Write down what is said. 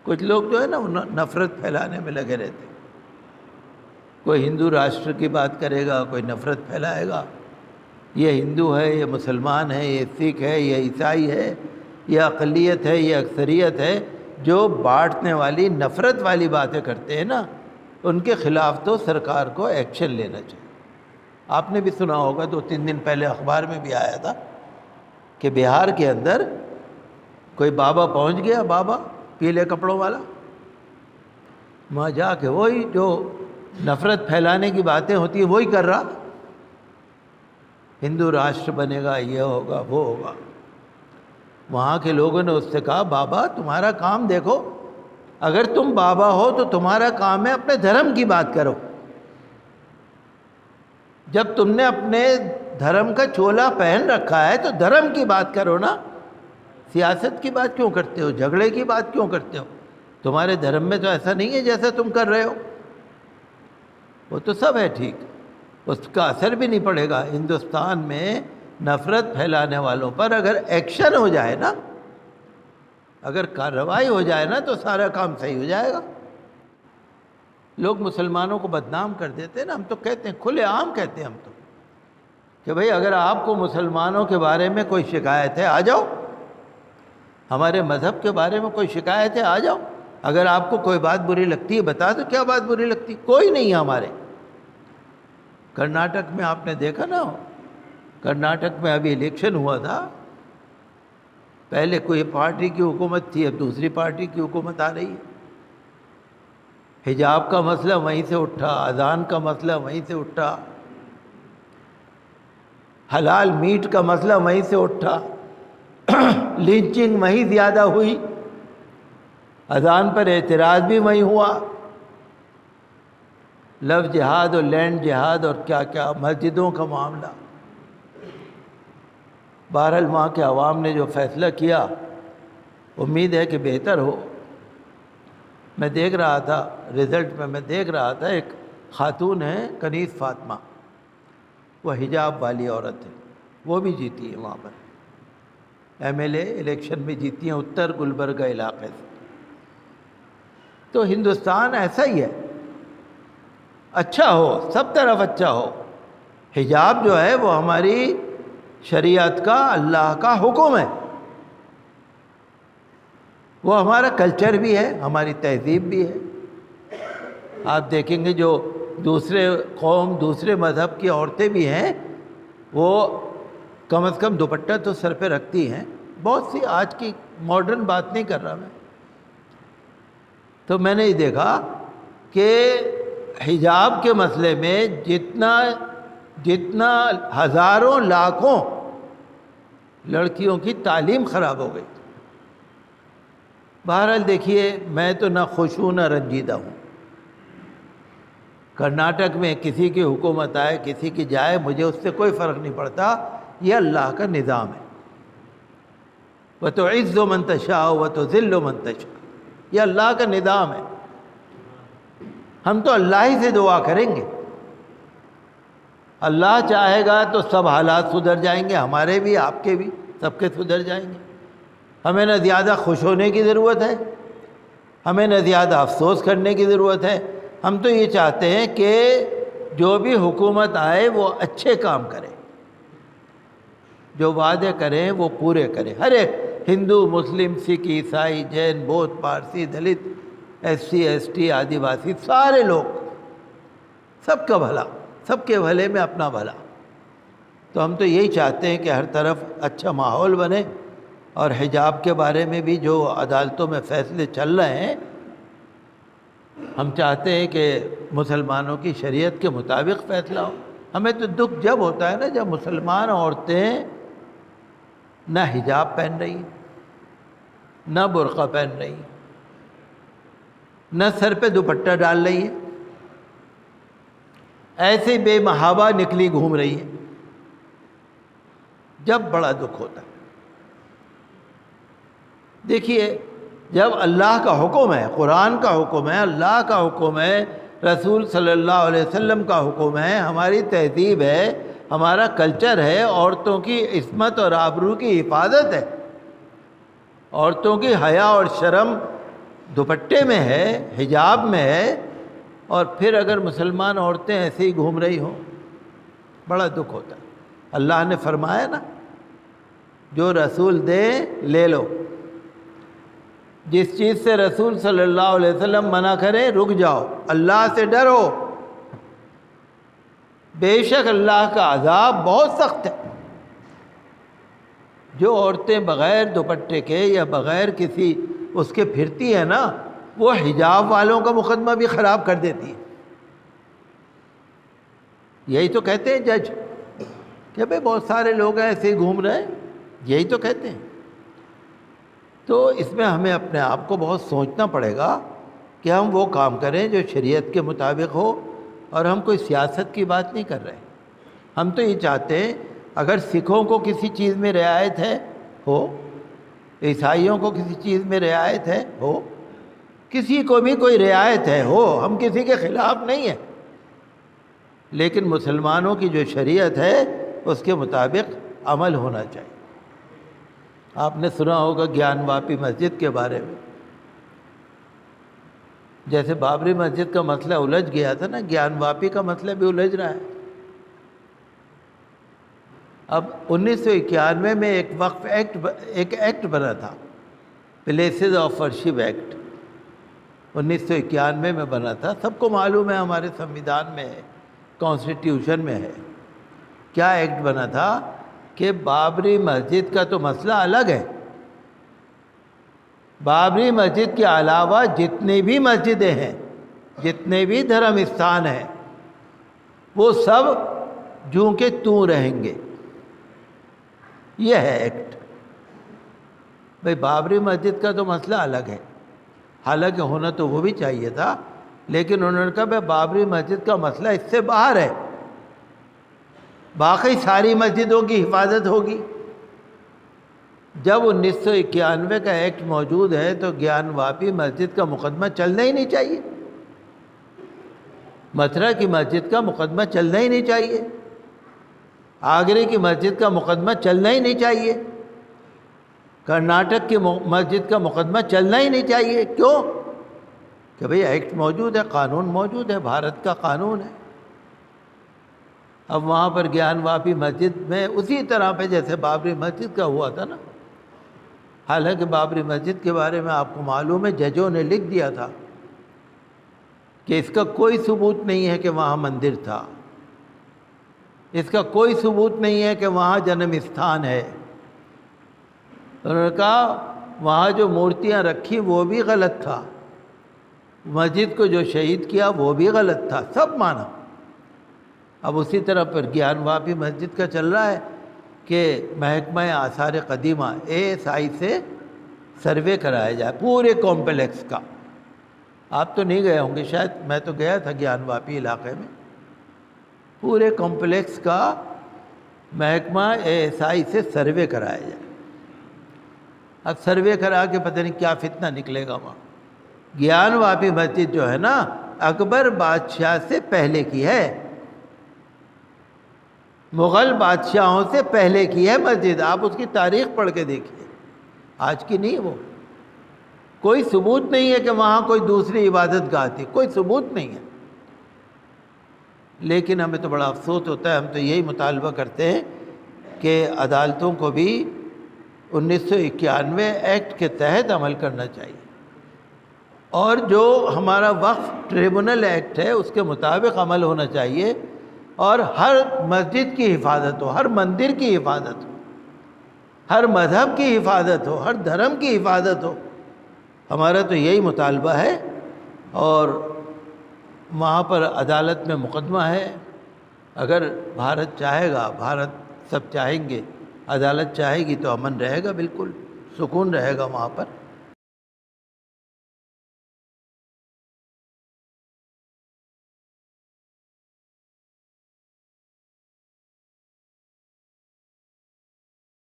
کچھ لوگ جو ہے نا وہ نفرت پھیلانے میں لگے رہتے ہیں، کوئی ہندو راشٹر کی بات کرے گا، کوئی نفرت پھیلائے گا، یہ ہندو ہے، یہ مسلمان ہے، یہ سکھ ہے، یہ عیسائی ہے، یہ اقلیت ہے، یہ اکثریت ہے۔ جو بانٹنے والی نفرت والی باتیں کرتے ہیں نا، ان کے خلاف تو سرکار کو ایکشن لینا چاہیے۔ آپ نے بھی سنا ہوگا، 2-3 دن پہلے اخبار میں بھی آیا تھا کہ بہار کے اندر کوئی بابا پہنچ گیا، بابا پیلے کپڑوں والا، وہاں جا کے وہی جو نفرت پھیلانے کی باتیں ہوتی ہیں وہی کر رہا، ہندو راشٹر بنے گا، یہ ہوگا، وہ ہوگا۔ وہاں کے لوگوں نے اس سے کہا، بابا تمہارا کام دیکھو، اگر تم بابا ہو تو تمہارا کام ہے اپنے دھرم کی بات کرو۔ جب تم نے اپنے دھرم کا چولا پہن رکھا ہے تو دھرم کی بات کرو نا، سیاست کی بات کیوں کرتے ہو، جھگڑے کی بات کیوں کرتے ہو؟ تمہارے دھرم میں تو ایسا نہیں ہے جیسا تم کر رہے ہو۔ وہ تو سب ہے ٹھیک، اس کا اثر بھی نہیں پڑے گا۔ ہندوستان میں نفرت پھیلانے والوں پر اگر ایکشن ہو جائے نا، اگر کارروائی ہو جائے نا، تو سارا کام صحیح ہو جائے گا۔ لوگ مسلمانوں کو بدنام کر دیتے ہیں نا، ہم تو کہتے ہیں، کھلے عام کہتے ہیں ہم تو، کہ بھئی اگر آپ کو مسلمانوں کے بارے میں کوئی شکایت ہے آ جاؤ، ہمارے مذہب کے بارے میں کوئی شکایت ہے آ جاؤ، اگر آپ کو کوئی بات بری لگتی ہے بتا دو کیا بات بری لگتی، کوئی نہیں ہے ہمارے۔ کرناٹک میں آپ نے دیکھا نا، کرناٹک میں ابھی الیکشن ہوا تھا، پہلے کوئی پارٹی کی حکومت تھی، اب دوسری پارٹی کی حکومت آ رہی ہے۔ حجاب کا مسئلہ وہیں سے اٹھا، اذان کا مسئلہ وہیں سے اٹھا، حلال میٹ کا مسئلہ وہیں سے اٹھا، لنچنگ وہیں زیادہ ہوئی، اذان پر اعتراض بھی وہیں ہوا، لو جہاد اور لینڈ جہاد اور کیا کیا، مسجدوں کا معاملہ۔ بہرحال وہاں کے عوام نے جو فیصلہ کیا، امید ہے کہ بہتر ہو۔ میں دیکھ رہا تھا رزلٹ میں دیکھ رہا تھا، ایک خاتون ہے کنیز فاطمہ، وہ حجاب والی عورت ہے، وہ بھی جیتی ہے وہاں پر، MLA الیکشن میں جیتی ہیں اتر گلبرگہ علاقے سے۔ تو ہندوستان ایسا ہی ہے، اچھا ہو، سب طرف اچھا ہو۔ حجاب جو ہے وہ ہماری شریعت کا، اللہ کا حکم ہے، وہ ہمارا کلچر بھی ہے، ہماری تہذیب بھی ہے۔ آپ دیکھیں گے جو دوسرے قوم، دوسرے مذہب کی عورتیں بھی ہیں، وہ کم از کم دوپٹہ تو سر پہ رکھتی ہیں، بہت سی، آج کی ماڈرن بات نہیں کر رہا میں۔ تو میں نے یہ دیکھا کہ حجاب کے مسئلے میں جتنا ہزاروں لاکھوں لڑکیوں کی تعلیم خراب ہو گئی۔ بہرحال دیکھیے، میں تو نہ خوش ہوں نہ رنجیدہ ہوں۔ کرناٹک میں کسی کی حکومت آئے، کسی کی جائے، مجھے اس سے کوئی فرق نہیں پڑتا، یہ اللہ کا نظام ہے۔ وَتُعِزُّ مَن تَشَاءُ وَتُذِلُّ مَن تَشَاءُ، یہ اللہ کا نظام ہے۔ ہم تو اللہ ہی سے دعا کریں گے، اللہ چاہے گا تو سب حالات سدھر جائیں گے، ہمارے بھی، آپ کے بھی، سب کے سدھر جائیں گے۔ ہمیں نہ زیادہ خوش ہونے کی ضرورت ہے، ہمیں نہ زیادہ افسوس کرنے کی ضرورت ہے۔ ہم تو یہ چاہتے ہیں کہ جو بھی حکومت آئے وہ اچھے کام کرے، جو وعدے کریں وہ پورے کرے، ہر ایک، ہندو، مسلم، سکھ، عیسائی، جین، بودھ، پارسی، دلت، SC ST، آدیواسی، سارے لوگ، سب کا بھلا، سب کے بھلے میں اپنا بھلا۔ تو ہم تو یہی چاہتے ہیں کہ ہر طرف اچھا ماحول بنے، اور حجاب کے بارے میں بھی جو عدالتوں میں فیصلے چل رہے ہیں، ہم چاہتے ہیں کہ مسلمانوں کی شریعت کے مطابق فیصلہ ہو۔ ہمیں تو دکھ جب ہوتا ہے نا، جب مسلمان عورتیں نہ حجاب پہن رہی، نہ برقع پہن رہی، نہ سر پہ دوپٹہ ڈال رہی ہے، ایسے بے محابہ نکلی گھوم رہی ہے، جب بڑا دکھ ہوتا ہے۔ دیکھیے، جب اللہ کا حکم ہے، قرآن کا حکم ہے، اللہ کا حکم ہے، رسول صلی اللہ علیہ وسلم کا حکم ہے، ہماری تہذیب ہے، ہمارا کلچر ہے، عورتوں کی عصمت اور آبرو کی حفاظت ہے، عورتوں کی حیا اور شرم دوپٹے میں ہے، حجاب میں ہے، اور پھر اگر مسلمان عورتیں ایسے ہی گھوم رہی ہوں، بڑا دکھ ہوتا ہے۔ اللہ نے فرمایا نا، جو رسول دے لے لو، جس چیز سے رسول صلی اللہ علیہ وسلم منع کرے رک جاؤ، اللہ سے ڈرو، بے شک اللہ کا عذاب بہت سخت ہے۔ جو عورتیں بغیر دوپٹے کے یا بغیر کسی اس کے پھرتی ہیں نا، وہ حجاب والوں کا مقدمہ بھی خراب کر دیتی ہے۔ یہی تو کہتے ہیں جج کہ بھئی بہت سارے لوگ ایسے ہی گھوم رہے ہیں، یہی تو کہتے ہیں۔ تو اس میں ہمیں اپنے آپ کو بہت سوچنا پڑے گا کہ ہم وہ کام کریں جو شریعت کے مطابق ہو، اور ہم کوئی سیاست کی بات نہیں کر رہے۔ ہم تو یہ چاہتے ہیں اگر سکھوں کو کسی چیز میں رعایت ہے ہو، عیسائیوں کو کسی چیز میں رعایت ہے ہو، کسی کو بھی کوئی رعایت ہے ہو، ہم کسی کے خلاف نہیں ہیں، لیکن مسلمانوں کی جو شریعت ہے اس کے مطابق عمل ہونا چاہیے۔ آپ نے سنا ہوگا گیان واپی مسجد کے بارے میں، جیسے بابری مسجد کا مسئلہ الجھ گیا تھا نا، گیان واپی کا مسئلہ بھی الجھ رہا ہے۔ اب 1991 میں ایک وقف ایکٹ بنا تھا، پلیسز آف ورشپ ایکٹ، 1991 میں بنا تھا۔ سب کو معلوم ہے، ہمارے سنویدھان میں ہے، کانسٹیٹیوشن میں ہے۔ کیا ایکٹ بنا تھا کہ بابری مسجد کا تو مسئلہ الگ ہے، بابری مسجد کے علاوہ جتنی بھی مسجدیں ہیں، جتنے بھی دھرم استھان ہیں، وہ سب جوں کہ توں رہیں گے۔ یہ ہے ایکٹ۔ بھئی بابری مسجد کا تو مسئلہ الگ ہے، حالانکہ ہونا تو وہ بھی چاہیے تھا، لیکن انہوں نے کہا بھئی بابری مسجد کا مسئلہ اس سے باہر ہے، باقی ساری مسجدوں کی حفاظت ہوگی۔ جب 1991 کا ایکٹ موجود ہے تو گیان واپی مسجد کا مقدمہ چلنا ہی نہیں چاہیے، متھرا کی مسجد کا مقدمہ چلنا ہی نہیں چاہیے، آگرے کی مسجد کا مقدمہ چلنا ہی نہیں چاہیے، کرناٹک کی مسجد کا مقدمہ چلنا ہی نہیں چاہیے۔ کیوں؟ کہ بھئی ایکٹ موجود ہے، قانون موجود ہے، بھارت کا قانون ہے۔ اب وہاں پر گیان واپی مسجد میں اسی طرح پہ جیسے بابری مسجد کا ہوا تھا نا، حالانکہ بابری مسجد کے بارے میں آپ کو معلوم ہے ججوں نے لکھ دیا تھا کہ اس کا کوئی ثبوت نہیں ہے کہ وہاں مندر تھا، اس کا کوئی ثبوت نہیں ہے کہ وہاں جنم استھان ہے۔ انہوں نے کہا وہاں جو مورتیاں رکھی وہ بھی غلط تھا، مسجد کو جو شہید کیا وہ بھی غلط تھا، سب مانا۔ اب اسی طرح پر گیان واپی مسجد کا چل رہا ہے کہ محکمہ آثار قدیمہ ASI سے سروے کرایا جائے پورے کمپلیکس کا۔ آپ تو نہیں گئے ہوں گے شاید، میں تو گیا تھا گیان واپی علاقے میں۔ پورے کمپلیکس کا محکمہ ASI سے سروے کرایا جائے۔ اب سروے کرا کے پتہ نہیں کیا فتنہ نکلے گا وہاں۔ گیان واپی مسجد جو ہے نا، اکبر بادشاہ سے پہلے کی ہے، مغل بادشاہوں سے پہلے کی ہے مسجد۔ آپ اس کی تاریخ پڑھ کے دیکھیے، آج کی نہیں۔ وہ کوئی ثبوت نہیں ہے کہ وہاں کوئی دوسری عبادت گاہ تھی، کوئی ثبوت نہیں ہے۔ لیکن ہمیں تو بڑا افسوس ہوتا ہے، ہم تو یہی مطالبہ کرتے ہیں کہ عدالتوں کو بھی 1991 ایکٹ کے تحت عمل کرنا چاہیے، اور جو ہمارا وقف ٹریبونل ایکٹ ہے اس کے مطابق عمل ہونا چاہیے، اور ہر مسجد کی حفاظت ہو، ہر مندر کی حفاظت ہو، ہر مذہب کی حفاظت ہو، ہر دھرم کی حفاظت ہو۔ ہمارا تو یہی مطالبہ ہے، اور وہاں پر عدالت میں مقدمہ ہے۔ اگر بھارت چاہے گا، بھارت سب چاہیں گے، عدالت چاہے گی تو امن رہے گا، بالکل سکون رہے گا وہاں پر۔